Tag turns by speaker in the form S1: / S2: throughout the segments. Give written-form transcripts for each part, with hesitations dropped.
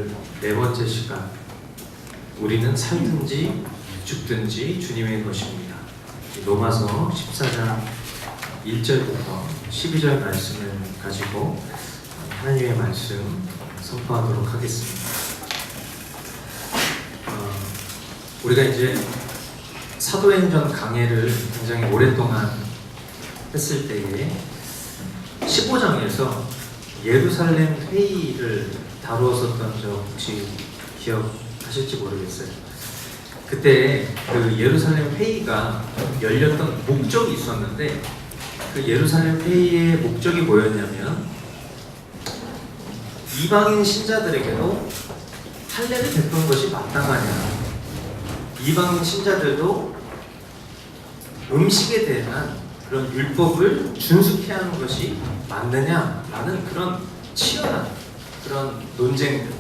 S1: 오늘 네 번째 시간, 우리는 살든지 죽든지 주님의 것입니다. 로마서 14장 1절부터 12절 말씀을 가지고 하나님의 말씀 선포하도록 하겠습니다. 우리가 이제 사도행전 강해를 굉장히 오랫동안 했을 때에 15장에서 예루살렘 회의를 다루었었던 적 혹시 기억하실지 모르겠어요. 그때 그 예루살렘 회의가 열렸던 목적이 있었는데, 그 예루살렘 회의의 목적이 뭐였냐면 이방인 신자들에게도 할례를 베푸는 것이 마땅하냐, 이방인 신자들도 음식에 대한 그런 율법을 준수케 하는 것이 맞느냐라는 그런 치열한 그런 논쟁들.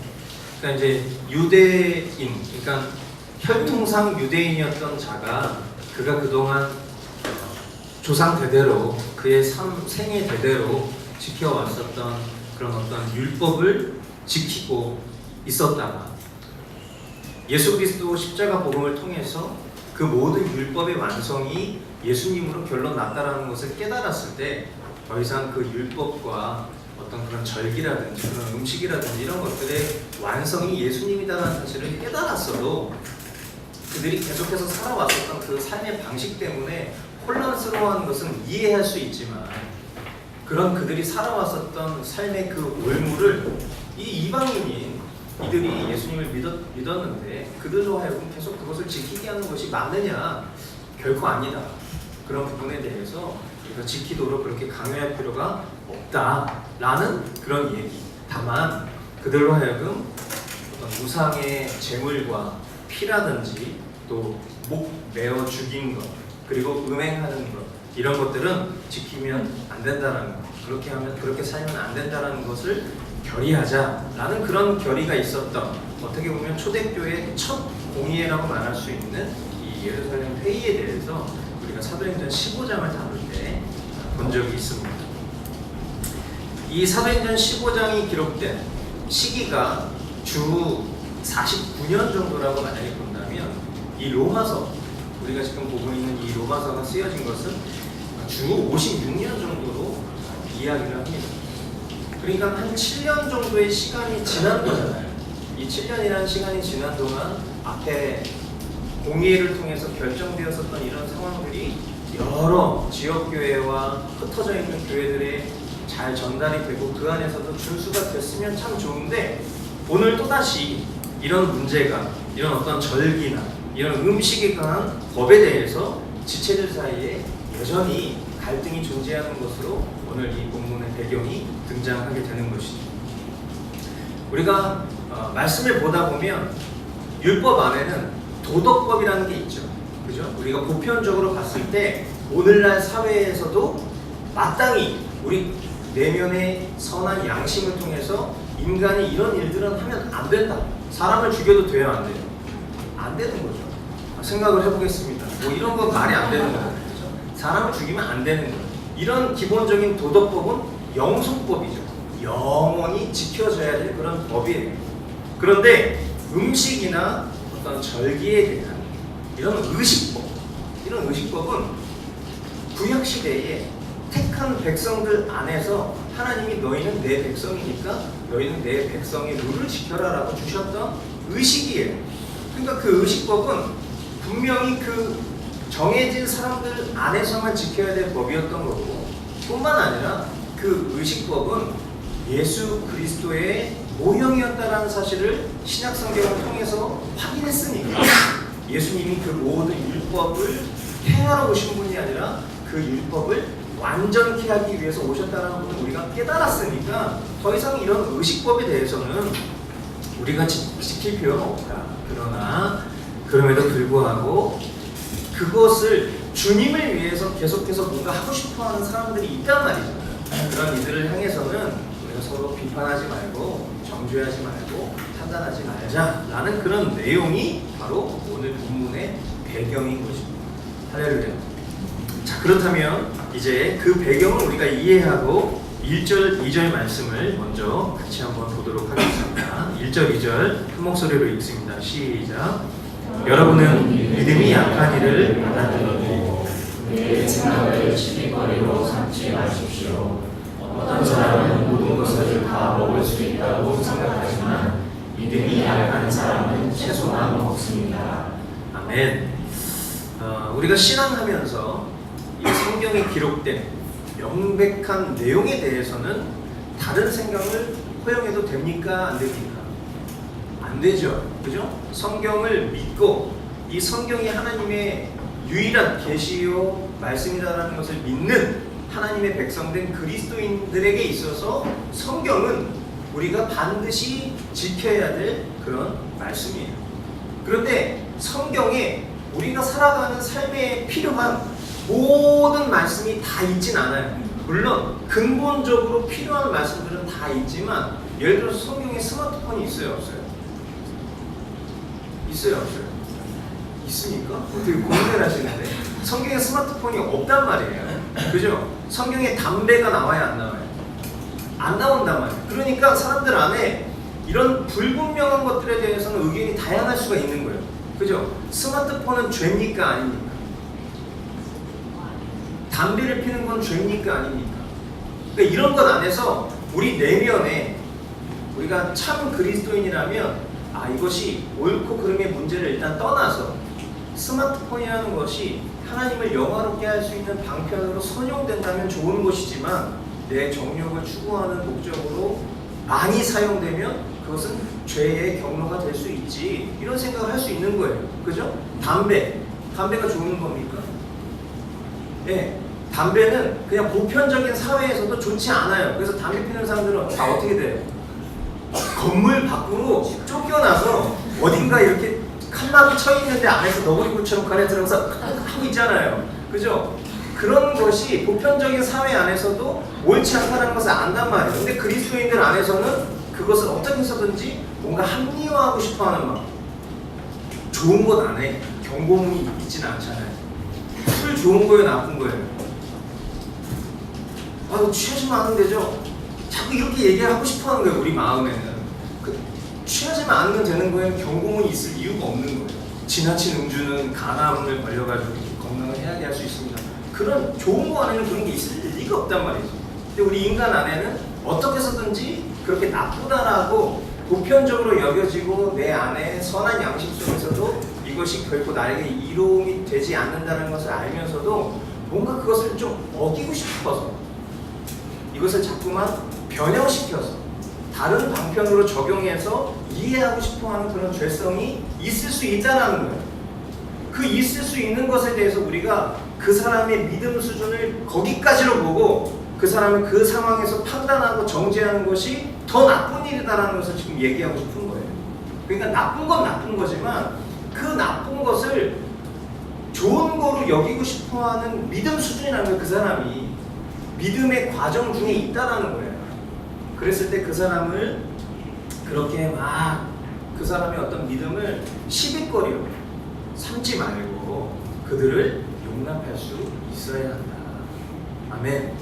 S1: 그러니까 이제 유대인, 그러니까 혈통상 유대인이었던 자가, 그가 그동안 조상 대대로 그의 생애 대대로 지켜왔었던 그런 어떤 율법을 지키고 있었다가 예수 그리스도 십자가 복음을 통해서 그 모든 율법의 완성이 예수님으로 결론 났다라는 것을 깨달았을 때, 더 이상 그 율법과 어떤 그런 절기라든지 그런 음식이라든지 이런 것들의 완성이 예수님이다라는 사실을 깨달았어도 그들이 계속해서 살아왔었던 그 삶의 방식 때문에 혼란스러워하는 것은 이해할 수 있지만, 그런 그들이 살아왔었던 삶의 그 올무를 이 이방인인 이들이 예수님을 믿었는데 그들로 하여금 계속 그것을 지키게 하는 것이 맞느냐? 결코 아니다. 그런 부분에 대해서 우리가 지키도록 그렇게 강요할 필요가 없다라는 그런 얘기. 다만 그들로 하여금 어떤 우상의 제물과 피라든지 또 목 메어 죽인 것, 그리고 음행하는 것, 이런 것들은 지키면 안 된다라는 것, 그렇게 살면 안 된다라는 것을 결의하자라는 그런 결의가 있었던, 어떻게 보면 초대교회의 첫 공의회라고 말할 수 있는 이 예루살렘 회의에 대해서 우리가 사도행전 15장을 다룰 때 본 적이 있습니다. 이 사도행전 15장이 기록된 시기가 주 49년 정도라고 만약에 본다면, 이 로마서, 우리가 지금 보고 있는 이 로마서가 쓰여진 것은 주 56년 정도로 이야기를 합니다. 그러니까 한 7년 정도의 시간이 지난 거잖아요. 이 7년이라는 시간이 지난 동안 앞에 공의회를 통해서 결정되었었던 이런 상황들이 여러 지역교회와 흩어져 있는 교회들에 잘 전달이 되고 그 안에서도 준수가 됐으면 참 좋은데, 오늘 또다시 이런 문제가, 이런 어떤 절기나 이런 음식에 관한 법에 대해서 지체들 사이에 여전히 갈등이 존재하는 것으로 오늘 이 본문의 배경이 등장하게 되는 것이죠. 우리가 말씀을 보다 보면 율법 안에는 도덕법이라는 게 있죠. 그죠? 우리가 보편적으로 봤을 때 오늘날 사회에서도 마땅히 우리 내면의 선한 양심을 통해서 인간이 이런 일들은 하면 안 된다. 사람을 죽여도 돼요, 안 돼요? 안 되는 거죠. 생각을 해보겠습니다. 뭐 이런 건 말이 안 되는 거죠. 사람을 죽이면 안 되는 거예요. 이런 기본적인 도덕법은 영속법이죠. 영원히 지켜져야 될 그런 법이에요. 그런데 음식이나 어떤 절기에 대한 이런 의식법, 이런 의식법은 구약시대에 택한 백성들 안에서 하나님이 너희는 내 백성이니까 너희는 내 백성의 룰을 지켜라 라고 주셨던 의식이에요. 그러니까 그 의식법은 분명히 그 정해진 사람들 안에서만 지켜야 될 법이었던 거고, 뿐만 아니라 그 의식법은 예수 그리스도의 모형이었다라는 사실을 신약 성경을 통해서 확인했으니까, 예수님이 그 모든 율법을 행하러 오신 분이 아니라 그 율법을 완전케 하기 위해서 오셨다는 것을 우리가 깨달았으니까 더 이상 이런 의식법에 대해서는 우리가 지킬 필요는 없다. 그러나 그럼에도 불구하고 그것을 주님을 위해서 계속해서 뭔가 하고 싶어하는 사람들이 있단 말이죠. 그런 이들을 향해서는 우리가 서로 비판하지 말고 정죄하지 말고 판단하지 말자라는 그런 내용이 바로 오늘 본문의 배경인 것입니다. 할렐루야. 자, 그렇다면 이제 그 배경을 우리가 이해하고 1절, 2절 말씀을 먼저 같이 한번 보도록 하겠습니다. 1절, 2절 큰 목소리로 읽습니다. 시작. 여러분은 믿음이 약한 이를 받아들이고
S2: 내 생각을 시비거리로 삼지 마십시오. 어떤 사람은 모든 것을 다 먹을 수 있다고 생각하지만 믿음이 약한 사람은 채소만 먹습니다.
S1: 아멘. 우리가 신앙하면서 이 성경에 기록된 명백한 내용에 대해서는 다른 생각을 허용해도 됩니까? 안 됩니까? 안 되죠. 그죠? 성경을 믿고 이 성경이 하나님의 유일한 계시요 말씀이다라는 것을 믿는 하나님의 백성된 그리스도인들에게 있어서 성경은 우리가 반드시 지켜야 될 그런 말씀이에요. 그런데 성경에 우리가 살아가는 삶에 필요한 모든 말씀이 다 있진 않아요. 물론 근본적으로 필요한 말씀들은 다 있지만, 예를 들어서 성경에 스마트폰이 있어요, 없어요? 있어요, 없어요? 있으니까? 되게 고민을 하시는데 성경에 스마트폰이 없단 말이에요. 그죠? 성경에 담배가 나와요, 안 나와요? 안 나온단 말이에요. 그러니까 사람들 안에 이런 불분명한 것들에 대해서는 의견이 다양할 수가 있는 거예요. 그죠? 스마트폰은 죄입니까? 아닙니까? 담배를 피는 건 죄입니까? 아닙니까? 그러니까 이런 것 안에서 우리 내면에 우리가 참 그리스도인이라면 이것이 옳고 그름의 문제를 일단 떠나서 스마트폰이라는 것이 하나님을 영화롭게 할 수 있는 방편으로 선용된다면 좋은 것이지만, 내 정욕을 추구하는 목적으로 많이 사용되면 그것은 죄의 경로가 될 수 있지, 이런 생각을 할 수 있는 거예요. 그죠? 담배가 좋은 겁니까? 네, 담배는 그냥 보편적인 사회에서도 좋지 않아요. 그래서 담배 피는 사람들은 다 어떻게 돼요? 건물 밖으로 쫓겨나서 어딘가 이렇게 칸막이 쳐 있는데 안에서 너구리굴처럼 그 안에 들어가서 하고 있잖아요. 그죠? 그런 것이 보편적인 사회 안에서도 옳지 않다는 것을 안단 말이에요. 근데 그리스도인들 안에서는 그것을 어떻게 해서든지 뭔가 합리화하고 싶어하는 마음. 좋은 것 안에 경고문이 있진 않잖아요. 술 좋은 거예요, 나쁜 거예요? 취하시면 안 되죠? 자꾸 이렇게 얘기하고 싶어하는 거예요, 우리 마음에는. 취하지만 않으면 되는 거예요. 경고문이 있을 이유가 없는 거예요. 지나친 음주는 간암을 걸려가지고 건강을 해하게 할 수 있습니다. 그런 좋은 거 안에는 그런 게 있을 리가 없단 말이죠. 근데 우리 인간 안에는 어떻게 해서든지 그렇게 나쁘다라고 보편적으로 여겨지고 내 안에 선한 양심 속에서도 이것이 결코 나에게 이로움이 되지 않는다는 것을 알면서도 뭔가 그것을 좀 어기고 싶어서 이것을 자꾸만 변형시켜서 다른 방편으로 적용해서 이해하고 싶어하는 그런 죄성이 있을 수 있다는 거예요. 그 있을 수 있는 것에 대해서 우리가 그 사람의 믿음 수준을 거기까지로 보고 그 사람을 그 상황에서 판단하고 정죄하는 것이 더 나쁜 일이다라는 것을 지금 얘기하고 싶은 거예요. 그러니까 나쁜 건 나쁜 거지만 그 나쁜 것을 좋은 거로 여기고 싶어하는 믿음 수준이라는 거예요. 그 사람이 믿음의 과정 중에 있다라는 거예요. 그랬을 때 그 사람을 그렇게 막 그 사람의 어떤 믿음을 시비거리로 삼지 말고 그들을 용납할 수 있어야 한다. 아멘.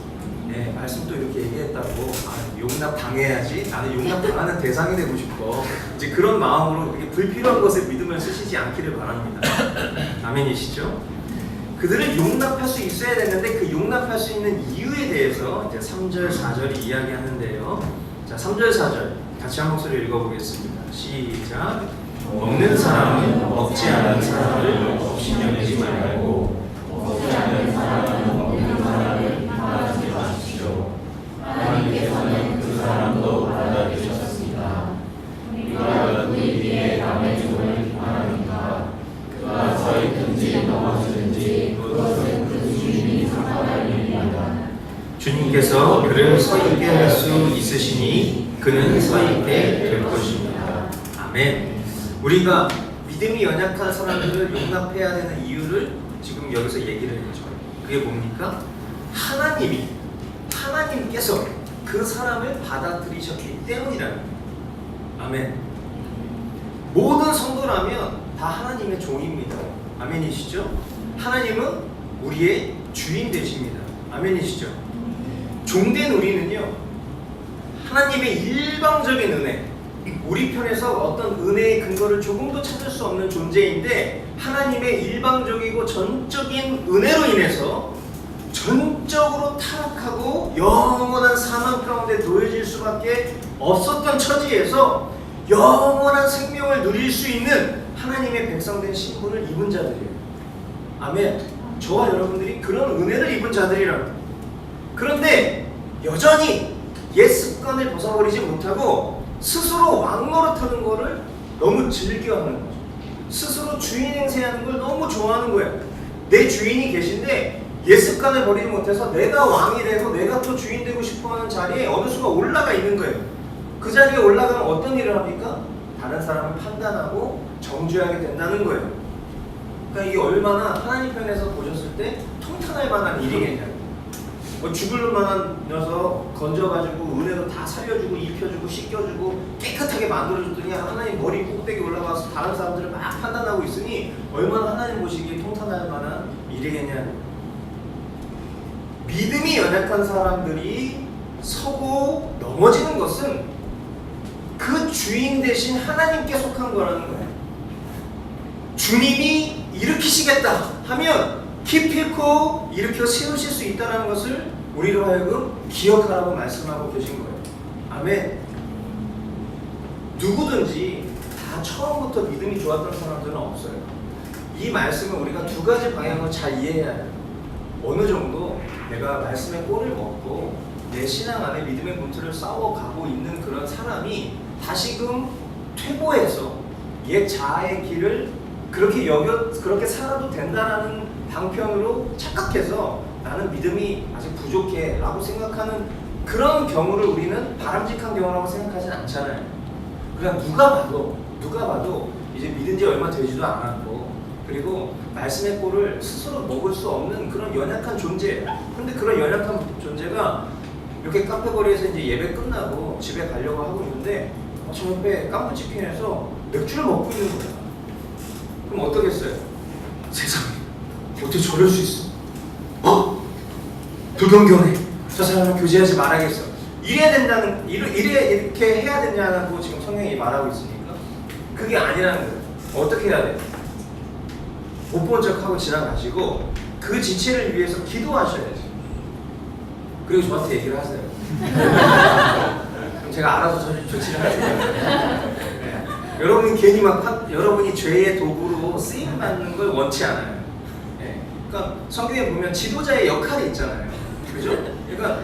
S1: 네, 말씀도 이렇게 얘기했다고 용납 당해야지, 나는 용납 당하는 대상이 되고 싶어, 이제 그런 마음으로 이렇게 불필요한 것에 믿음을 쓰시지 않기를 바랍니다. 아멘이시죠? 그들을 용납할 수 있어야 되는데 그 용납할 수 있는 이유에 대해서 이제 3절, 4절이 이야기하는데요. 자, 3절, 4절 같이 한 목소리 읽어보겠습니다. 시작. 먹는 사람은 먹지 않은 사람을 신경내지 말고
S2: 먹지 않는 사람은 먹는 사람을 받아들이지 마십시오. 하나님께서는 그 사람도 받아들이셨습니다. 우리가 그의 위에 남의 죽음을 비판하니까 그가 서 있든지 넘어지든지 그것은 그 주인이 상관할 일입니다.
S1: 주님께서 그를 서 있게 할 수 있으시니 그는 서 있게 될 것입니다. 아멘. 우리가 믿음이 연약한 사람들을 용납해야 되는 이유를 지금 여기서 얘기를 해줘요. 그게 뭡니까? 하나님께서 그 사람을 받아들이셨기 때문이라는 거예요. 아멘. 모든 성도라면 다 하나님의 종입니다. 아멘이시죠? 하나님은 우리의 주인 되십니다. 아멘이시죠? 종된 우리는요, 하나님의 일방적인 은혜, 우리 편에서 어떤 은혜의 근거를 조금도 찾을 수 없는 존재인데 하나님의 일방적이고 전적인 은혜로 인해서 전적으로 타락하고 영원한 사망 가운데 놓여질 수밖에 없었던 처지에서 영원한 생명을 누릴 수 있는 하나님의 백성된 신분을 입은 자들이에요. 아멘. 저와 여러분들이 그런 은혜를 입은 자들이라고. 그런데 여전히 옛 습관을 벗어버리지 못하고 스스로 왕노릇하는 거를 너무 즐겨하는 거죠. 스스로 주인 행세하는 걸 너무 좋아하는 거예요. 내 주인이 계신데 옛 습관을 버리지 못해서 내가 왕이 되고 내가 또 주인 되고 싶어하는 자리에 어느 순간 올라가 있는 거예요. 그 자리에 올라가면 어떤 일을 합니까? 다른 사람을 판단하고 정죄하게 된다는 거예요. 그러니까 이게 얼마나 하나님 편에서 보셨을 때 통탄할 만한 일이겠냐고. 뭐 죽을 만한 녀석 건져가지고 은혜로 다 살려주고 입혀주고 씻겨주고 깨끗하게 만들어줬더니 하나님 머리 꼭대기 올라가서 다른 사람들을 막 판단하고 있으니 얼마나 하나님 보시기에 통탄할 만한 일이겠냐고. 믿음이 연약한 사람들이 서고 넘어지는 것은 그 주인 대신 하나님께 속한 거라는 거예요. 주님이 일으키시겠다 하면 기필코 일으켜 세우실 수 있다는 것을 우리로 하여금 기억하라고 말씀하고 계신 거예요. 아멘. 누구든지 다 처음부터 믿음이 좋았던 사람들은 없어요. 이 말씀을 우리가 두 가지 방향으로 잘 이해해야 해요. 어느 정도 내가 말씀의 꼴을 먹고 내 신앙 안에 믿음의 문틀을 쌓아가고 있는 그런 사람이 다시금 퇴보해서 옛 자아의 길을 그렇게 살아도 된다라는 방편으로 착각해서 나는 믿음이 아직 부족해 라고 생각하는 그런 경우를 우리는 바람직한 경우라고 생각하진 않잖아요. 그러니까 누가 봐도 이제 믿은 지 얼마 되지도 않았고 그리고 말씀의 꼴을 스스로 먹을 수 없는 그런 연약한 존재예요. 그런데 그런 연약한 존재가 이렇게 카페거리에서 이제 예배 끝나고 집에 가려고 하고 있는데 저 옆에 깜부치킨에서 맥주를 먹고 있는 거야. 그럼 어떠겠어요? 세상에 어떻게 저럴 수 있어? 불경건해. 저 사람은 교제하지 말아야겠어. 이렇게 해야 되냐고 지금 성경이 말하고 있으니까 그게 아니라는 거예요. 어떻게 해야 돼? 못 본 척하고 지나가시고 그 지체를 위해서 기도하셔야지. 그리고 저한테 얘기를 하세요. 그럼 제가 알아서 조치를 할 거예요. 네. 여러분이 괜히 여러분이 죄의 도구로 쓰임 받는 걸 원치 않아요. 네. 그러니까 성경에 보면 지도자의 역할이 있잖아요. 그죠? 그러니까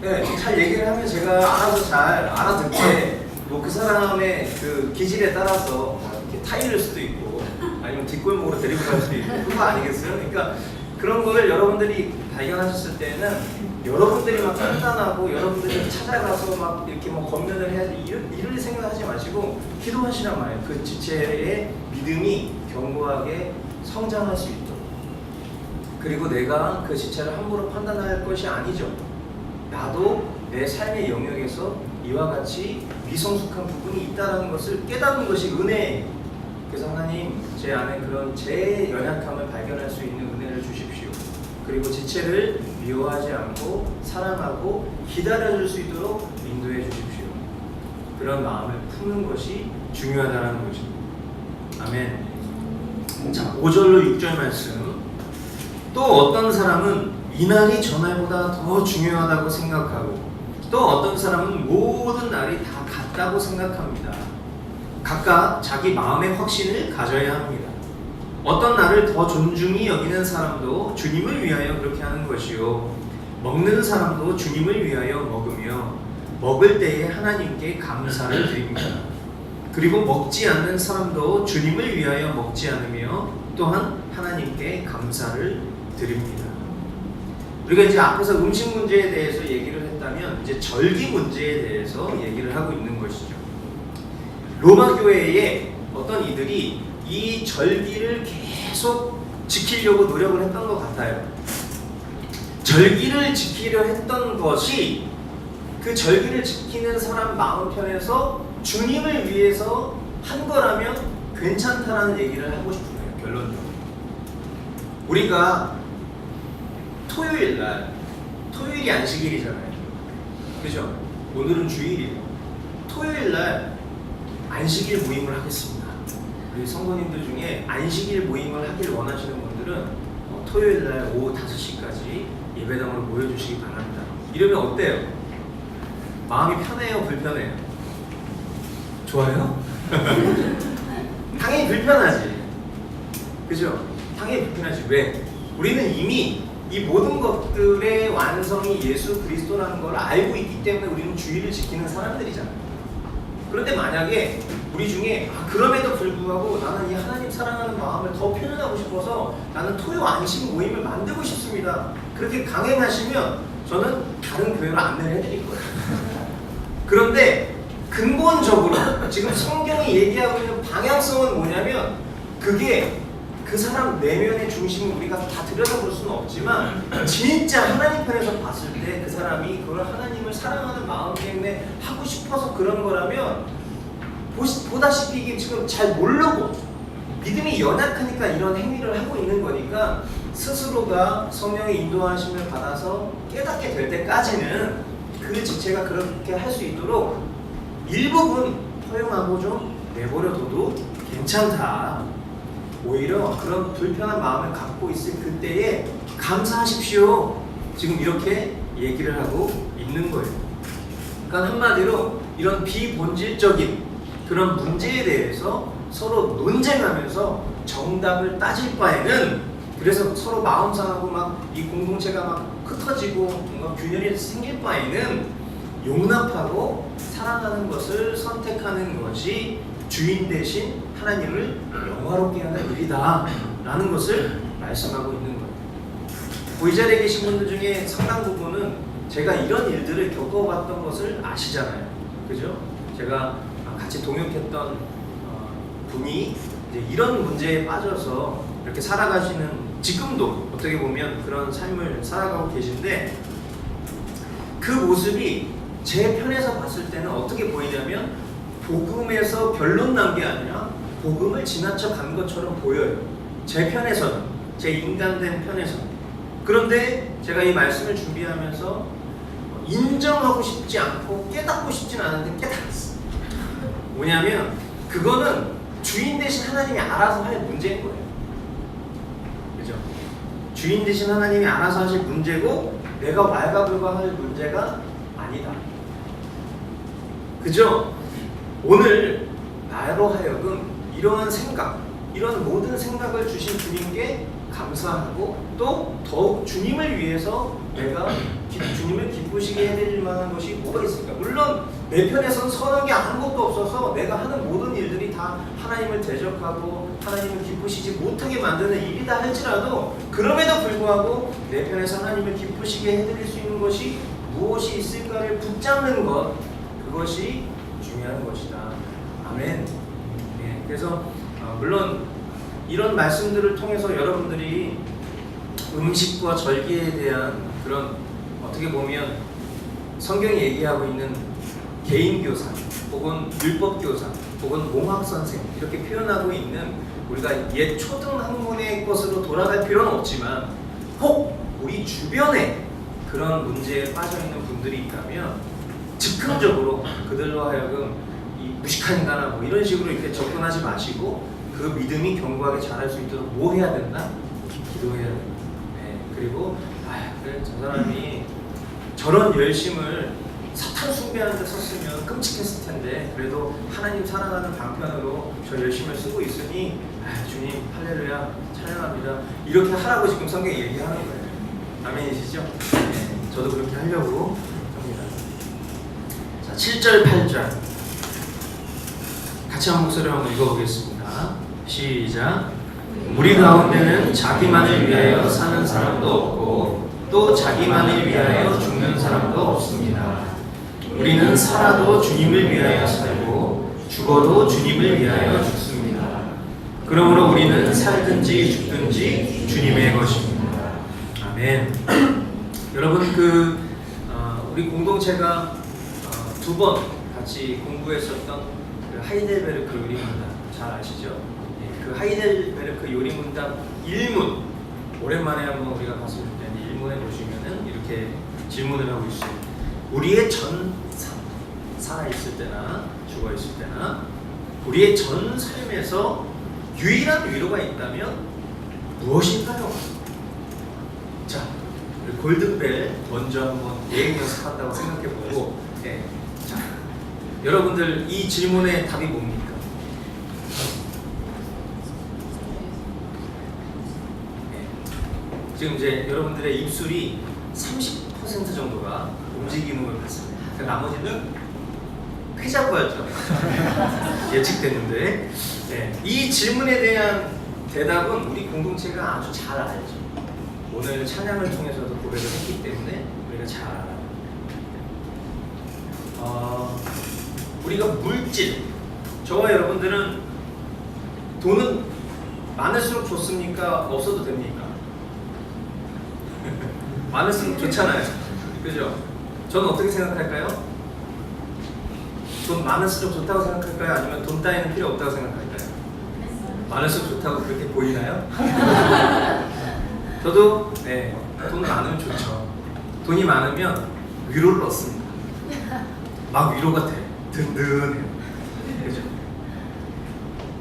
S1: 네, 잘 얘기를 하면 제가 알아서 잘 알아듣게 뭐 그 사람의 그 기질에 따라서 이렇게 타일릴 수도 있고 아니면 뒷골목으로 데리고 갈 수도 있고 그거 아니겠어요? 그러니까 그런 걸 여러분들이 발견하셨을 때는 여러분들이 막 판단하고 여러분들이 찾아가서 막 이렇게 뭐 권면을 해야 돼 이럴 생각하지 마시고 기도하시란 말이에요. 그 지체의 믿음이 견고하게 성장할 수 있도록. 그리고 내가 그 지체를 함부로 판단할 것이 아니죠. 나도 내 삶의 영역에서 이와 같이 미성숙한 부분이 있다는 것을 깨닫는 것이 은혜예요. 그래서 하나님 제 안에 그런 제 연약함을 발견할 수 있는 은혜를 주십시오. 그리고 지체를 미워하지 않고 사랑하고 기다려줄 수 있도록 인도해 주십시오. 그런 마음을 품는 것이 중요하다는 것입니다. 아멘. 자, 5절로 6절 말씀. 또 어떤 사람은 이날이 저날보다 더 중요하다고 생각하고 또 어떤 사람은 모든 날이 다 같다고 생각합니다. 각각 자기 마음의 확신을 가져야 합니다. 어떤 날을 더 존중히 여기는 사람도 주님을 위하여 그렇게 하는 것이요 먹는 사람도 주님을 위하여 먹으며 먹을 때에 하나님께 감사를 드립니다. 그리고 먹지 않는 사람도 주님을 위하여 먹지 않으며 또한 하나님께 감사를 드립니다. 우리가 이제 앞에서 음식 문제에 대해서 얘기를 했다면 이제 절기 문제에 대해서 얘기를 하고 있는 것이죠. 로마 교회에 어떤 이들이 이 절기를 계속 지키려고 노력을 했던 것 같아요. 절기를 지키려 했던 것이 그 절기를 지키는 사람 마음 편에서 주님을 위해서 한 거라면 괜찮다라는 얘기를 하고 싶은 거예요. 결론적으로 우리가 토요일이 안식일이잖아요. 그죠? 오늘은 주일이에요. 토요일날 안식일 모임을 하겠습니다. 우리 성도님들 중에 안식일 모임을 하길 원하시는 분들은 토요일 날 오후 5시까지 예배당으로 모여주시기 바랍니다. 이러면 어때요? 마음이 편해요? 불편해요? 좋아요? 당연히 불편하지. 그죠? 당연히 불편하지. 왜? 우리는 이미 이 모든 것들의 완성이 예수 그리스도라는 걸 알고 있기 때문에 우리는 주의를 지키는 사람들이잖아요. 그런데 만약에 우리 중에 그럼에도 불구하고 나는 이 하나님 사랑하는 마음을 더 표현하고 싶어서 나는 토요 안식 모임을 만들고 싶습니다. 그렇게 강행하시면 저는 다른 교회로 안내를 해드릴 거예요. 그런데 근본적으로 지금 성경이 얘기하고 있는 방향성은 뭐냐면 그게 그 사람 내면의 중심을 우리가 다 들여다볼 수는 없지만 진짜 하나님 편에서 봤을 때 그 사람이 그걸 하나님을 사랑하는 마음 때문에 하고 싶어서 그런 거라면 보다시피 이게 지금 잘 모르고 믿음이 연약하니까 이런 행위를 하고 있는 거니까 스스로가 성령의 인도하심을 받아서 깨닫게 될 때까지는 그 지체가 그렇게 할 수 있도록 일부분 허용하고 좀 내버려둬도 괜찮다. 오히려 그런 불편한 마음을 갖고 있을 그때에 감사하십시오. 지금 이렇게 얘기를 하고 있는 거예요. 그러니까 한마디로 이런 비본질적인 그런 문제에 대해서 서로 논쟁하면서 정답을 따질 바에는 그래서 서로 마음 상하고 막 이 공동체가 막 흩어지고 뭔가 균열이 생길 바에는 용납하고 사랑하는 것을 선택하는 것이 주인 대신 하나님을 영화롭게 하는 일이다 라는 것을 말씀하고 있는 거예요. 이 자리에 계신 분들 중에 상당 부분은 제가 이런 일들을 겪어봤던 것을 아시잖아요. 그죠? 제가 같이 동역했던 분이 이제 이런 문제에 빠져서 이렇게 살아가시는 지금도 어떻게 보면 그런 삶을 살아가고 계신데 그 모습이 제 편에서 봤을 때는 어떻게 보이냐면 복음에서 결론 난 게 아니라 복음을 지나쳐 간 것처럼 보여요. 제 편에서는, 제 인간된 편에서는. 그런데 제가 이 말씀을 준비하면서 인정하고 싶지 않고 깨닫고 싶진 않은데 깨닫았어요. 뭐냐면 그거는 주인 대신 하나님이 알아서 할 문제인 거예요. 그죠? 주인 대신 하나님이 알아서 하실 문제고 내가 왈가불가할 문제가 아니다. 그죠? 오늘 나로 하여금 이러한 생각, 이런 모든 생각을 주신 주님께 감사하고 또 더욱 주님을 위해서 내가 주님을 기쁘시게 해드릴 만한 것이 뭐가 있을까? 물론 내 편에서는 선한 게 아무것도 없어서 내가 하는 모든 일들이 다 하나님을 대적하고 하나님을 기쁘시지 못하게 만드는 일이다 할지라도 그럼에도 불구하고 내 편에서 하나님을 기쁘시게 해드릴 수 있는 것이 무엇이 있을까를 붙잡는 것, 그것이 중요한 것이다. 아멘. 네, 그래서 물론 이런 말씀들을 통해서 여러분들이 음식과 절기에 대한 그런 어떻게 보면 성경이 얘기하고 있는 개인교사 혹은 율법교사 혹은 몽학선생 이렇게 표현하고 있는 우리가 옛 초등학문의 것으로 돌아갈 필요는 없지만 혹 우리 주변에 그런 문제에 빠져있는 분들이 있다면 즉흥적으로 그들로 하여금 이 무식한 인간아 뭐 이런 식으로 이렇게 접근하지 마시고 그 믿음이 견고하게 자랄 수 있도록 뭐 해야 된다? 기도해야 된다. 네, 그리고 그래, 저 사람이 저런 열심을 사탄 숭배하는 데 썼으면 끔찍했을 텐데 그래도 하나님 사랑하는 방편으로 저 열심을 쓰고 있으니 주님 할렐루야 찬양합니다. 이렇게 하라고 지금 성경이 얘기하는 거예요. 아멘이시죠? 네, 저도 그렇게 하려고 합니다. 자, 7절 8절 같이 한 목소리로 한번 읽어보겠습니다. 시작. 우리 가운데는 자기만을 위하여 사는 사람도 없고 또 자기만을 위하여 죽는 사람도 없습니다. 우리는 살아도 주님을 위하여 살고 죽어도 주님을 위하여 죽습니다. 그러므로 우리는 살든지 죽든지 주님의 것입니다. 아멘. 여러분 우리 공동체가 두 번 같이 공부했었던 그 하이델베르크 요리문답 잘 아시죠? 그 하이델베르크 요리문답 1문 오랜만에 한번 우리가 봤을 때 1문에 보시면은 이렇게 질문을 하고 있어요. 우리의 전 살아 있을 때나 죽어 있을 때나 우리의 전 삶에서 유일한 위로가 있다면 무엇일까요? 자, 우리 골든벨 먼저 한번 예행 연습한다고 생각해보고, 네. 자, 여러분들 이 질문의 답이 뭡니까? 네. 지금 이제 여러분들의 입술이 30% 정도가 움직이는 걸 봤습니다. 나머지는 회자부였죠. 예측됐는데, 네. 이 질문에 대한 대답은 우리 공동체가 아주 잘 알죠. 오늘 찬양을 통해서도 고백을 했기 때문에 우리가 잘 알아요. 우리가 물질, 저와 여러분들은 돈은 많을수록 좋습니까? 없어도 됩니까? 많을수록 좋잖아요. 그죠? 저는 어떻게 생각할까요? 돈 많을수록 좋다고 생각할까요? 아니면 돈 따위는 필요 없다고 생각할까요? 많을수록 좋다고 그렇게 보이나요? 저도 네, 돈 많으면 좋죠. 돈이 많으면 위로를 얻습니다. 막 위로가 돼. 든든해요. 그죠?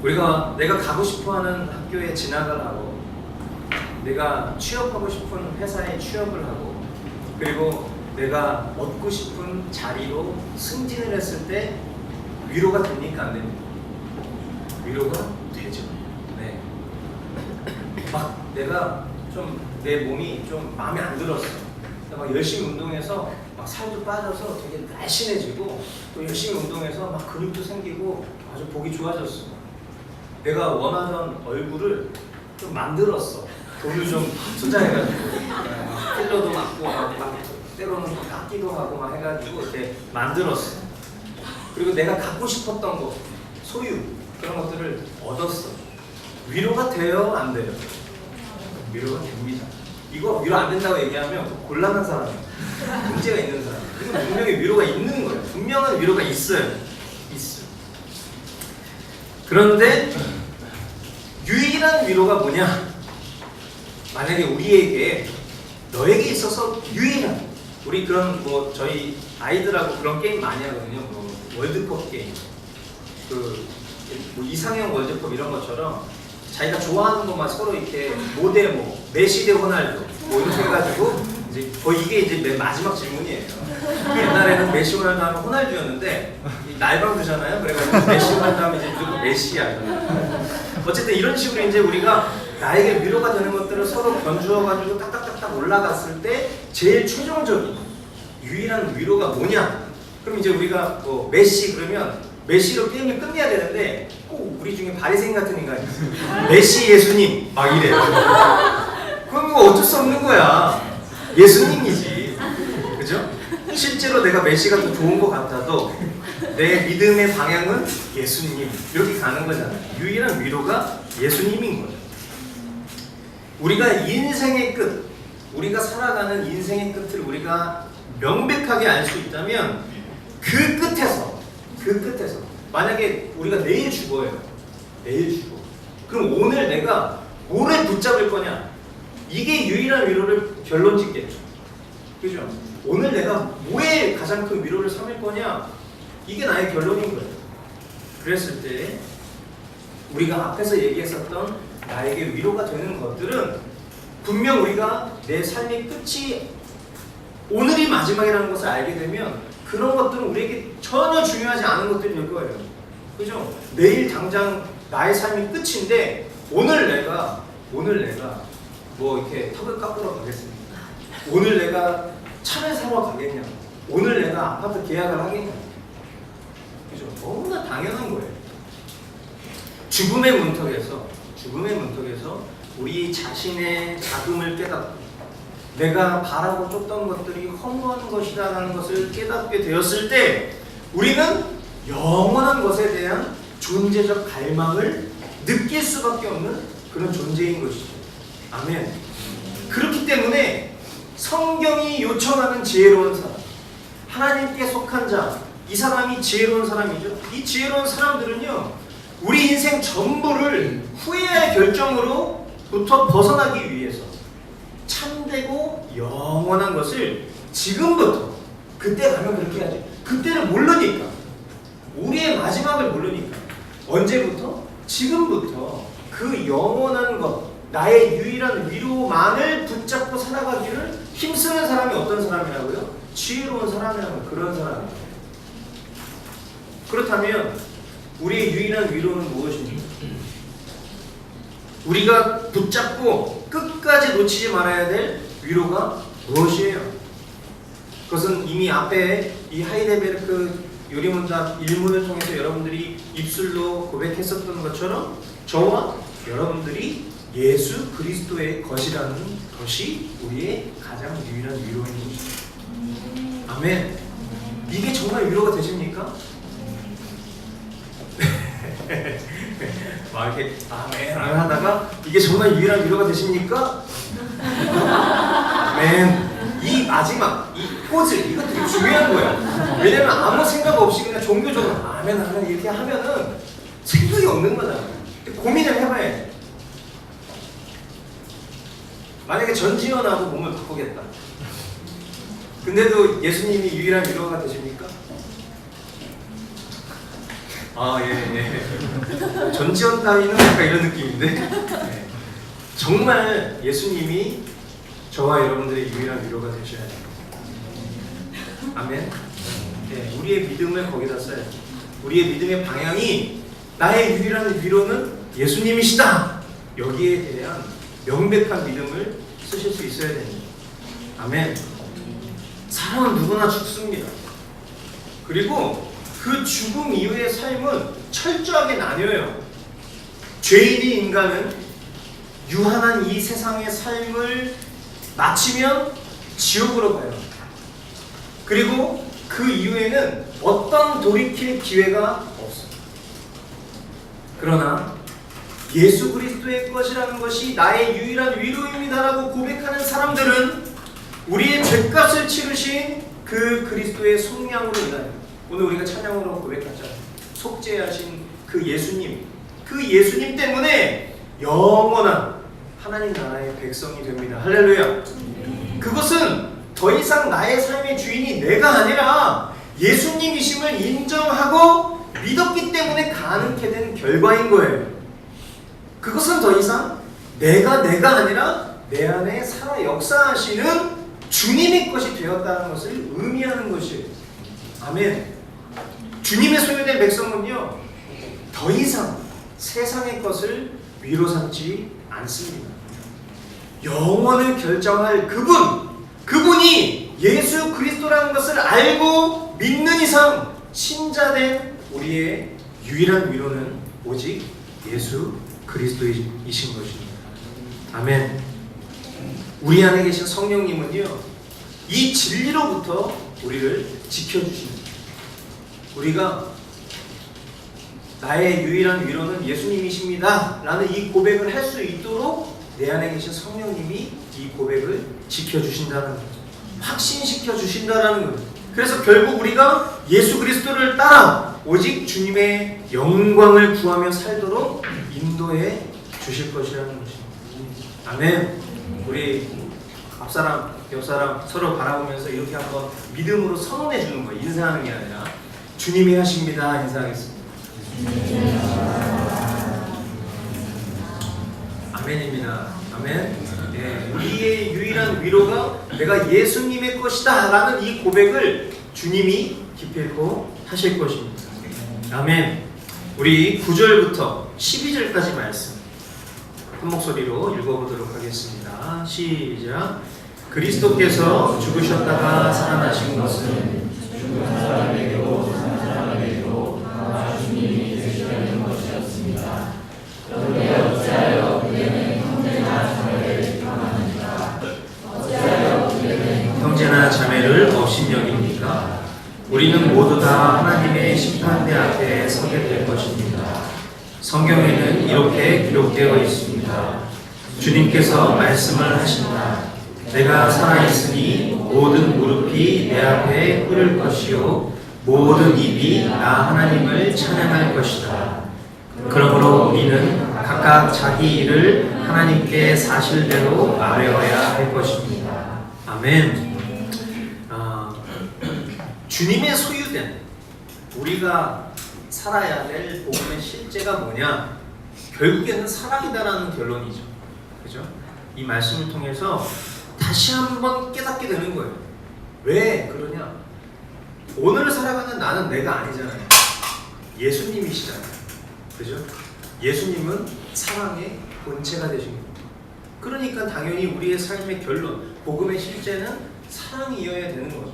S1: 우리가 내가 가고 싶어하는 학교에 진학을 하고, 내가 취업하고 싶은 회사에 취업을 하고, 그리고 내가 얻고 싶은 자리로 승진을 했을 때 위로가 됩니까? 안 됩니까? 위로가 되죠. 네. 막 내가 좀 내 몸이 좀 마음에 안 들었어. 막 열심히 운동해서 막 살도 빠져서 되게 날씬해지고, 또 열심히 운동해서 막 근육도 생기고 아주 보기 좋아졌어. 내가 원하던 얼굴을 좀 만들었어. 돈을 좀 투자해가지고 필러도 맞고 막 때로는 깎기도 하고 막 해가지고 이렇게 만들었어. 그리고 내가 갖고 싶었던 거, 소유, 그런 것들을 얻었어. 위로가 돼요? 안 돼요? 위로가 됩니다. 이거 위로 안 된다고 얘기하면 곤란한 사람이에요. 문제가 있는 사람. 그리고 분명히 위로가 있는 거예요. 분명한 위로가 있어요. 있어요. 그런데 유일한 위로가 뭐냐? 만약에 우리에게, 너에게 있어서 유일한, 우리 그런 뭐 저희 아이들하고 그런 게임 많이 하거든요. 뭐 월드컵 게임, 뭐 이상형 월드컵 이런 것처럼 자기가 좋아하는 것만 서로 이렇게 모대 뭐 메시 대 호날두 뭐 이렇게 해가지고 이제 거의 이게 이제 맨 마지막 질문이에요. 옛날에는 메시 호날두 하면 호날두였는데 날방두잖아요. 그래가지고 메시 호날두 하면 이제 무조건 메시야. 어쨌든 이런 식으로 이제 우리가 나에게 위로가 되는 것들을 서로 견주어가지고 딱딱딱딱 올라갔을 때 제일 최종적인 유일한 위로가 뭐냐? 그럼 이제 우리가 뭐 메시 그러면 메시로 게임을 끝내야 되는데 꼭 우리 중에 바리새인 같은 인간이 있어요. 메시 예수님 막 이래. 그럼 뭐 어쩔 수 없는 거야. 예수님이지. 그죠? 실제로 내가 메시가 더 좋은 것 같아도 내 믿음의 방향은 예수님, 이렇게 가는 거잖아요. 유일한 위로가 예수님인 거예요. 우리가 인생의 끝, 우리가 살아가는 인생의 끝을 우리가 명백하게 알 수 있다면 그 끝에서 만약에 우리가 내일 죽어요. 내일 죽어. 그럼 오늘 내가 뭐를 붙잡을 거냐? 이게 유일한 위로를 결론 짓겠죠. 그죠? 오늘 내가 뭐에 가장 큰 위로를 삼을 거냐? 이게 나의 결론인 거예요. 그랬을 때 우리가 앞에서 얘기했었던 나에게 위로가 되는 것들은 분명 우리가 내 삶의 끝이 오늘이 마지막이라는 것을 알게 되면 그런 것들은 우리에게 전혀 중요하지 않은 것들일 거예요. 그죠? 내일 당장 나의 삶이 끝인데 오늘 내가 뭐 이렇게 턱을 깎으러 가겠습니까? 오늘 내가 차를 사러 가겠냐? 오늘 내가 아파트 계약을 하겠냐? 그죠? 너무나 당연한 거예요. 죽음의 문턱에서 우리 자신의 자금을 깨닫고 내가 바라고 쫓던 것들이 허무한 것이다라는 것을 깨닫게 되었을 때 우리는 영원한 것에 대한 존재적 갈망을 느낄 수밖에 없는 그런 존재인 것이죠. 아멘. 그렇기 때문에 성경이 요청하는 지혜로운 사람, 하나님께 속한 자, 이 사람이 지혜로운 사람이죠. 이 지혜로운 사람들은요, 우리 인생 전부를 후회할 결정으로부터 벗어나기 위해서 참되고 영원한 것을 지금부터, 그때 가면 그렇게 해야지. 그때를 모르니까, 우리의 마지막을 모르니까 언제부터? 지금부터 그 영원한 것, 나의 유일한 위로만을 붙잡고 살아가기를 힘쓰는 사람이 어떤 사람이라고요? 지혜로운 사람이라면 그런 사람이에요. 그렇다면 우리의 유일한 위로는 무엇입니까? 우리가 붙잡고 끝까지 놓치지 말아야 될 위로가 무엇이에요? 그것은 이미 앞에 이 하이델베르크 요리문답 1문을 통해서 여러분들이 입술로 고백했었던 것처럼 저와 여러분들이 예수 그리스도의 것이라는 것이 우리의 가장 유일한 위로인 것입니다. 아멘. 이게 정말 위로가 되십니까? 막 이렇게 아멘 하다가 이게 정말 유일한 위로가 되십니까? 아멘. 이 마지막 이 포즈 이거 되게 중요한 거야. 왜냐면 아무 생각 없이 그냥 종교적으로 아멘 아멘 이렇게 하면은 생각이 없는 거잖아. 고민을 해봐야 돼. 만약에 전지현하고 몸을 바꾸겠다. 근데도 예수님이 유일한 위로가 되십니까? 아, 예. 전지현 따위는 약간 이런 느낌인데. 네. 정말 예수님이 저와 여러분들의 유일한 위로가 되셔야 돼요. 아멘. 네, 우리의 믿음을 거기다 써야 돼요. 우리의 믿음의 방향이 나의 유일한 위로는 예수님이시다. 여기에 대한 명백한 믿음을 쓰실 수 있어야 됩니다. 아멘. 사람은 누구나 죽습니다. 그리고 그 죽음 이후의 삶은 철저하게 나뉘어요. 죄인이 인간은 유한한 이 세상의 삶을 마치면 지옥으로 가요. 그리고 그 이후에는 어떤 돌이킬 기회가 없어요. 그러나 예수 그리스도의 것이라는 것이 나의 유일한 위로입니다라고 고백하는 사람들은 우리의 죄값을 치르신 그 그리스도의 속량으로 인하여 오늘 우리가 찬양으로 고백하잖아요. 속죄하신 그 예수님 때문에 영원한 하나님 나라의 백성이 됩니다. 할렐루야. 그것은 더 이상 나의 삶의 주인이 내가 아니라 예수님이심을 인정하고 믿었기 때문에 가능케 된 결과인 거예요. 그것은 더 이상 내가 아니라 내 안에 살아 역사하시는 주님의 것이 되었다는 것을 의미하는 것이에요. 아멘. 주님의 소유된 백성은요, 더 이상 세상의 것을 위로 삼지 않습니다. 영원을 결정할 그분이 예수 그리스도라는 것을 알고 믿는 이상 신자된 우리의 유일한 위로는 오직 예수 그리스도이신 것입니다. 아멘. 우리 안에 계신 성령님은요, 이 진리로부터 우리를 지켜주십니다. 우리가 나의 유일한 위로는 예수님이십니다 라는 이 고백을 할 수 있도록 내 안에 계신 성령님이 이 고백을 지켜주신다는 거죠. 확신시켜 주신다는 거죠. 그래서 결국 우리가 예수 그리스도를 따라 오직 주님의 영광을 구하며 살도록 인도해 주실 것이라는 것입니다. 아멘. 우리 앞사람, 옆사람 서로 바라보면서 이렇게 한번 믿음으로 선언해 주는 거예요. 인사하는 게 아니라 주님이 하십니다. 인사하겠습니다. 아멘입니다. 아멘. 네, 우리의 유일한 위로가 내가 예수님의 것이다 라는 이 고백을 주님이 기필코 하실 것입니다. 아멘. 우리 9절부터 12절까지 말씀 한 목소리로 읽어보도록 하겠습니다. 시작. 그리스도께서 죽으셨다가 살아나신 것은 죽은 사람에게도 산 사람에게도 다 주님이 되시려는 것이었습니다. 그런데 어찌하여 그에는 형제나 자매를 비판합니까? 어찌하여 그에는 형제나 자매를 업신여깁니까? 우리는 모두 다 하나님의 심판대 앞에 서게 될 것입니다. 성경에는 이렇게 기록되어 있습니다. 주님께서 말씀을 하신다. 내가 살아있으니 모든 무릎이 내 앞에 꿇을 것이요 모든 입이 나 하나님을 찬양할 것이다. 그러므로 우리는 각각 자기 일을 하나님께 사실대로 말해야 할 것입니다. 아멘. 주님의 소유된 우리가 살아야 될 복음의 실제가 뭐냐? 결국에는 사랑이다라는 결론이죠. 그죠? 이 말씀을 통해서 다시 한번 깨닫게 되는 거예요. 왜 그러냐? 오늘을 살아가는 나는 내가 아니잖아요. 예수님이시잖아요. 그죠? 예수님은 사랑의 본체가 되신 겁니다. 그러니까 당연히 우리의 삶의 결론, 복음의 실제는 사랑이어야 되는 거죠.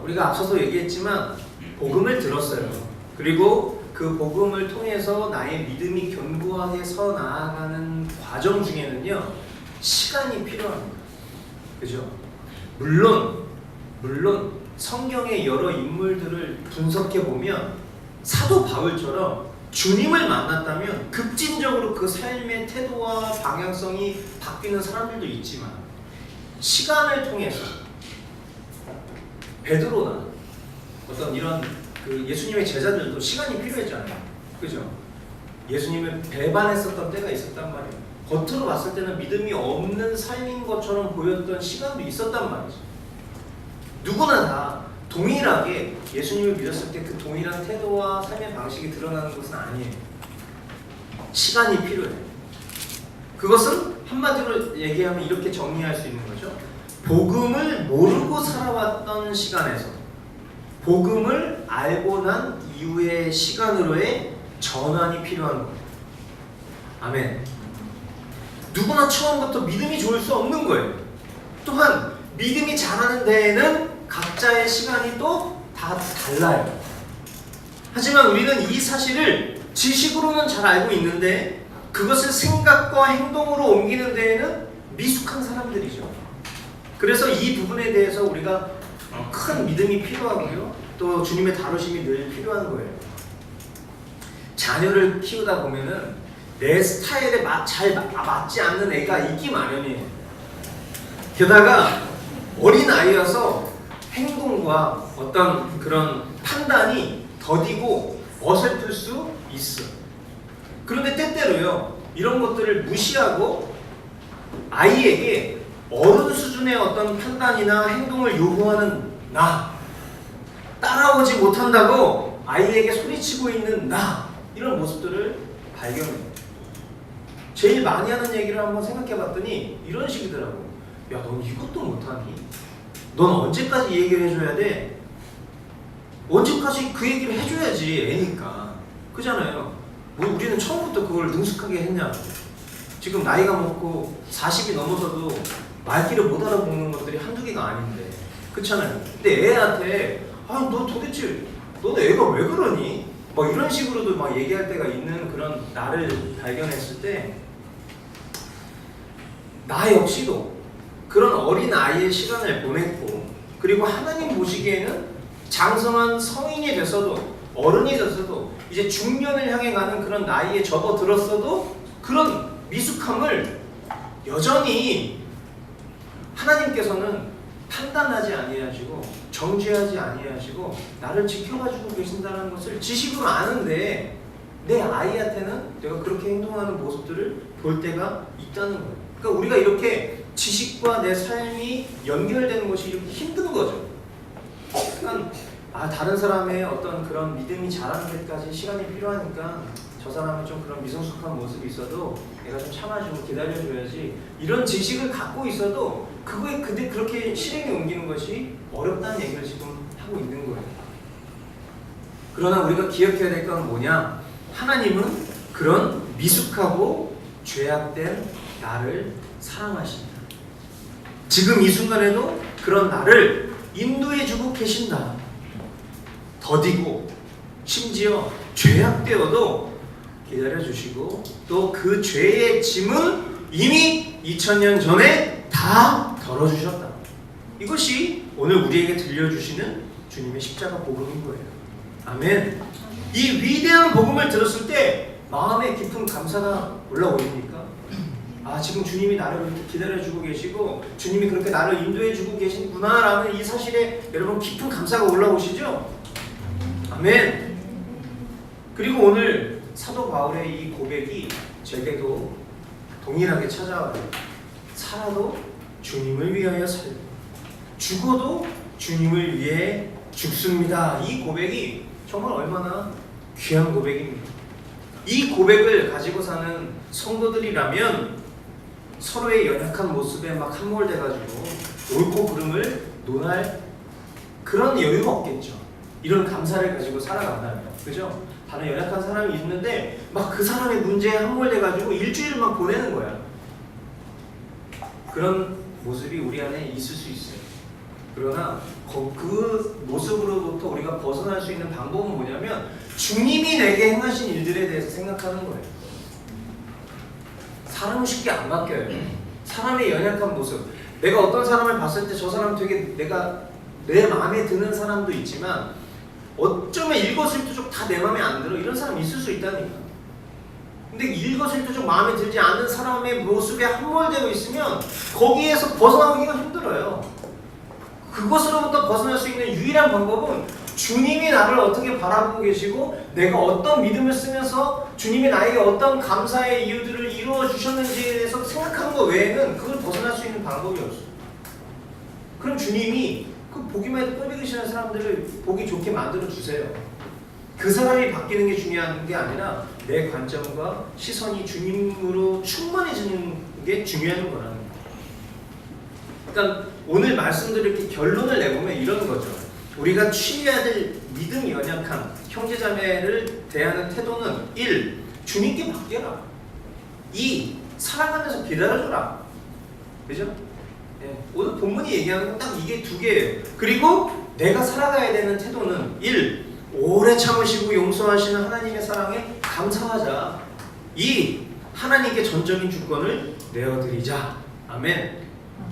S1: 우리가 앞서서 얘기했지만 복음을 들었어요. 그리고 그 복음을 통해서 나의 믿음이 견고하게 서 나아가는 과정 중에는요, 시간이 필요합니다. 그죠? 물론 성경의 여러 인물들을 분석해 보면 사도 바울처럼 주님을 만났다면 급진적으로 그 삶의 태도와 방향성이 바뀌는 사람들도 있지만, 시간을 통해서 베드로나 어떤 이런 그 예수님의 제자들도 시간이 필요했잖아요. 그죠? 예수님을 배반했었던 때가 있었단 말이에요. 겉으로 봤을 때는 믿음이 없는 삶인 것처럼 보였던 시간도 있었단 말이죠. 누구나 다 동일하게 예수님을 믿었을 때 그 동일한 태도와 삶의 방식이 드러나는 것은 아니에요. 시간이 필요해요. 그것은 한마디로 얘기하면 이렇게 정리할 수 있는 거죠. 복음을 모르고 살아왔던 시간에서 복음을 알고 난 이후의 시간으로의 전환이 필요한 거예요. 아멘. 누구나 처음부터 믿음이 좋을 수 없는 거예요. 또한 믿음이 자라는 데에는 각자의 시간이 또 다 달라요. 하지만 우리는 이 사실을 지식으로는 잘 알고 있는데 그것을 생각과 행동으로 옮기는 데에는 미숙한 사람들이죠. 그래서 이 부분에 대해서 우리가 큰 믿음이 필요하고요. 또 주님의 다루심이 늘 필요한 거예요. 자녀를 키우다 보면은 내 스타일에 잘 맞지 않는 애가 있기 마련이에요. 게다가 어린 아이여서 행동과 어떤 그런 판단이 더디고 어설플 수 있어. 그런데 때때로요, 이런 것들을 무시하고 아이에게 어른 수준의 어떤 판단이나 행동을 요구하는 나, 따라오지 못한다고 아이에게 소리치고 있는 나, 이런 모습들을 발견해요. 제일 많이 하는 얘기를 한번 생각해 봤더니 이런 식이더라고. 야, 넌 이것도 못하니? 넌 언제까지 이 얘기를 해줘야 돼? 언제까지 그 얘기를 해줘야지, 애니까. 그잖아요. 뭐 우리는 처음부터 그걸 능숙하게 했냐고. 지금 나이가 먹고 40이 넘어서도 말귀를 못 알아먹는 것들이 한두 개가 아닌데. 그렇잖아요. 근데 애한테 너 도대체 너는 애가 왜 그러니? 막 이런 식으로도 막 얘기할 때가 있는 그런 나를 발견했을 때, 나 역시도 그런 어린 아이의 시간을 보냈고, 그리고 하나님 보시기에는 장성한 성인이 됐어도, 어른이 됐어도, 이제 중년을 향해 가는 그런 나이에 접어들었어도 그런 미숙함을 여전히 하나님께서는 판단하지 아니하시고 정죄하지 아니하시고 나를 지켜가지고 계신다는 것을 지식으로 아는데, 내 아이한테는 내가 그렇게 행동하는 모습들을 볼 때가 있다는 거예요. 그러니까 우리가 이렇게 지식과 내 삶이 연결되는 것이 이렇게 힘든 거죠. 그러니까 다른 사람의 어떤 그런 믿음이 자라는 데까지 시간이 필요하니까 저 사람은 좀 그런 미성숙한 모습이 있어도 내가 좀 참아주고 기다려줘야지, 이런 지식을 갖고 있어도 그거에 근데 그렇게 실행에 옮기는 것이 어렵다는 얘기를 지금 하고 있는 거예요. 그러나 우리가 기억해야 될 건 뭐냐? 하나님은 그런 미숙하고 죄악된 나를 사랑하신다. 지금 이 순간에도 그런 나를 인도해주고 계신다. 더디고 심지어 죄악되어도 기다려주시고, 또 그 죄의 짐은 이미 2000년 전에 다 덜어주셨다. 이것이 오늘 우리에게 들려주시는 주님의 십자가 복음인 거예요. 아멘. 이 위대한 복음을 들었을 때 마음에 깊은 감사가 올라오십니까? 지금 주님이 나를 그렇게 기다려주고 계시고 주님이 그렇게 나를 인도해주고 계시구나라는 이 사실에 여러분 깊은 감사가 올라오시죠? 아멘. 그리고 오늘 사도 바울의 이 고백이 제게도 동일하게 찾아와요. 살아도 주님을 위하여 살고 죽어도 주님을 위해 죽습니다. 이 고백이 정말 얼마나 귀한 고백입니다. 이 고백을 가지고 사는 성도들이라면 서로의 연약한 모습에 막 함몰돼가지고 옳고 그름을 논할 그런 여유가 없겠죠. 이런 감사를 가지고 살아간다면, 그죠? 다른 연약한 사람이 있는데 막 그 사람의 문제에 함몰돼가지고 일주일을 막 보내는 거야. 그런 모습이 우리 안에 있을 수 있어요. 그러나 그 모습으로부터 우리가 벗어날 수 있는 방법은 뭐냐면 주님이 내게 행하신 일들에 대해서 생각하는 거예요. 사람은 쉽게 안 바뀌어요. 사람의 연약한 모습. 내가 어떤 사람을 봤을 때 저 사람 되게 내가 내 마음에 드는 사람도 있지만 어쩌면 일거수일투족 다 내 마음에 안 들어. 이런 사람 있을 수 있다니까. 근데 일거수일투족 마음에 들지 않는 사람의 모습에 함몰되어 있으면 거기에서 벗어나기가 힘들어요. 그것으로부터 벗어날 수 있는 유일한 방법은 주님이 나를 어떻게 바라보고 계시고 내가 어떤 믿음을 쓰면서 주님이 나에게 어떤 감사의 이유들을 이루어 주셨는지에 대해서 생각하는 것 외에는 그걸 벗어날 수 있는 방법이 없어요. 그럼 주님이 그 보기만 해도 꼴보기 사람들을 보기 좋게 만들어 주세요. 그 사람이 바뀌는 게 중요한 게 아니라 내 관점과 시선이 주님으로 충만해지는 게 중요한 거라는 거예요. 그러니까 오늘 말씀드릴 이렇게 결론을 내보면 이런 거죠. 우리가 취해야 될 믿음이 연약한 형제자매를 대하는 태도는 1. 주님께 맡겨라. 2. 사랑하면서 기다려줘라. 그죠? 네. 오늘 본문이 얘기하는 건 딱 이게 두 개예요. 그리고 내가 살아가야 되는 태도는 1. 오래 참으시고 용서하시는 하나님의 사랑에 감사하자. 2. 하나님께 전적인 주권을 내어드리자. 아멘.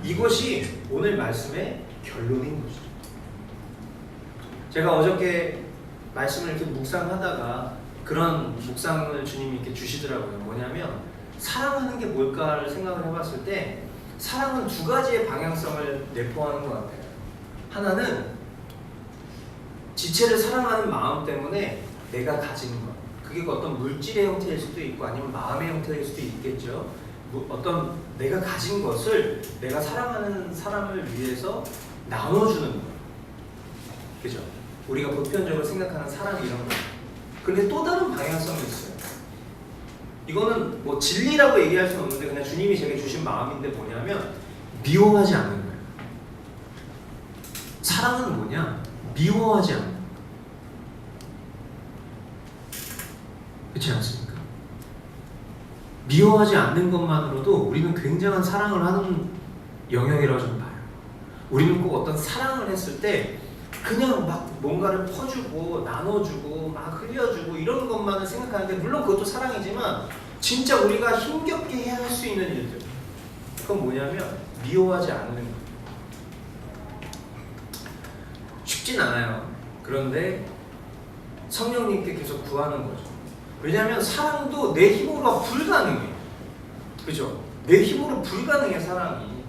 S1: 이것이 오늘 말씀의 결론인 것이죠. 제가 어저께 말씀을 이렇게 묵상하다가 그런 묵상을 주님이 이렇게 주시더라고요. 뭐냐면 사랑하는 게 뭘까를 생각을 해봤을 때 사랑은 두 가지의 방향성을 내포하는 것 같아요. 하나는 지체를 사랑하는 마음 때문에 내가 가진 것, 그게 어떤 물질의 형태일 수도 있고 아니면 마음의 형태일 수도 있겠죠. 어떤 내가 가진 것을 내가 사랑하는 사람을 위해서 나눠주는 것, 그죠? 우리가 보편적으로 생각하는 사랑 이런 거. 근데 또 다른 방향성이 있어요. 이거는 뭐 진리라고 얘기할 수는 없는데 그냥 주님이 제게 주신 마음인데 뭐냐면 미워하지 않는 거예요. 사랑은 뭐냐? 미워하지 않는 거예요. 그렇지 않습니까? 미워하지 않는 것만으로도 우리는 굉장한 사랑을 하는 영역이라고 좀 봐요. 우리는 꼭 어떤 사랑을 했을 때 그냥 막 뭔가를 퍼주고 나눠주고 막 흘려주고 이런 것만을 생각하는데 물론 그것도 사랑이지만 진짜 우리가 힘겹게 할 수 있는 일들, 그건 뭐냐면 미워하지 않는 거예요. 쉽진 않아요. 그런데 성령님께 계속 구하는 거죠. 왜냐하면 사랑도 내 힘으로 불가능해. 그죠? 내 힘으로 불가능해, 사랑이.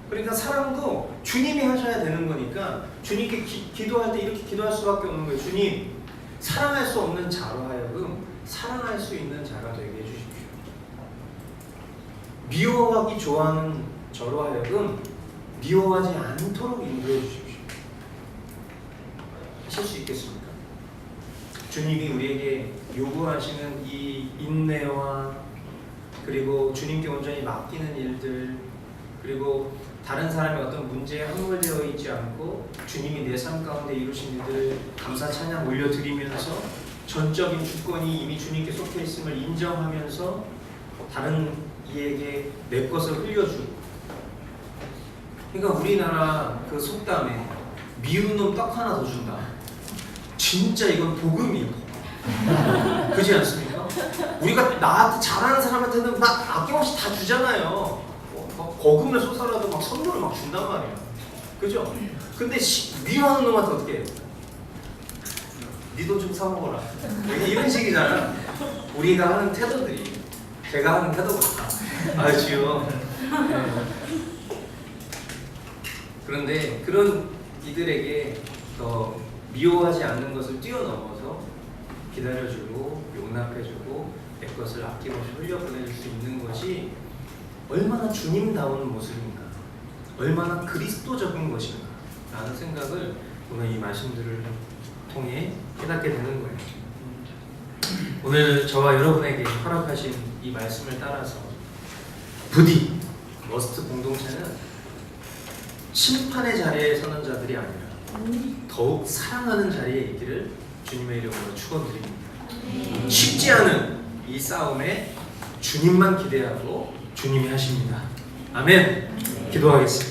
S1: 그러니까 사랑도 주님이 하셔야 되는 거니까 주님께 기도할 때 이렇게 기도할 수밖에 없는 거예요. 주님, 사랑할 수 없는 자로 하여금 사랑할 수 있는 자가 되게 해주십시오. 미워하기 좋아하는 저로 하여금 미워하지 않도록 인도해 주십시오. 하실 수 있겠습니까? 주님이 우리에게 요구하시는 이 인내와 그리고 주님께 온전히 맡기는 일들, 그리고 다른 사람의 어떤 문제에 함몰되어 있지 않고 주님이 내 삶 가운데 이루신 일들을 감사 찬양 올려드리면서 전적인 주권이 이미 주님께 속해 있음을 인정하면서 다른 이에게 내 것을 흘려주고. 그러니까 우리나라 그 속담에 미운 놈 떡 하나 더 준다. 진짜 이건 복음이에요. 그렇지 않습니까? 우리가 나한테 잘하는 사람한테는 막 아낌없이 다 주잖아요. 거금을 쏟아라도 막 선물을 막 준단 말이야. 그죠? 근데 미워하는 놈한테 어떻게 해요? 네 돈 좀 사먹어라. 이런 식이잖아. 우리가 하는 태도들이, 제가 하는 태도가 아주요. 그런데 그런 이들에게 더 미워하지 않는 것을 뛰어넘어서 기다려주고 용납해주고 내 것을 아낌없이 흘려보내줄 수 있는 것이 얼마나 주님다운 모습인가, 얼마나 그리스도적인 것인가 라는 생각을 오늘 이 말씀들을 통해 깨닫게 되는 거예요. 오늘 저와 여러분에게 허락하신 이 말씀을 따라서 부디 머스트 공동체는 심판의 자리에 서는 자들이 아니라 더욱 사랑하는 자리에 있기를 주님의 이름으로 축원드립니다. 쉽지 않은 이 싸움에 주님만 기대하고 주님이 하십니다. 아멘. 기도하겠습니다.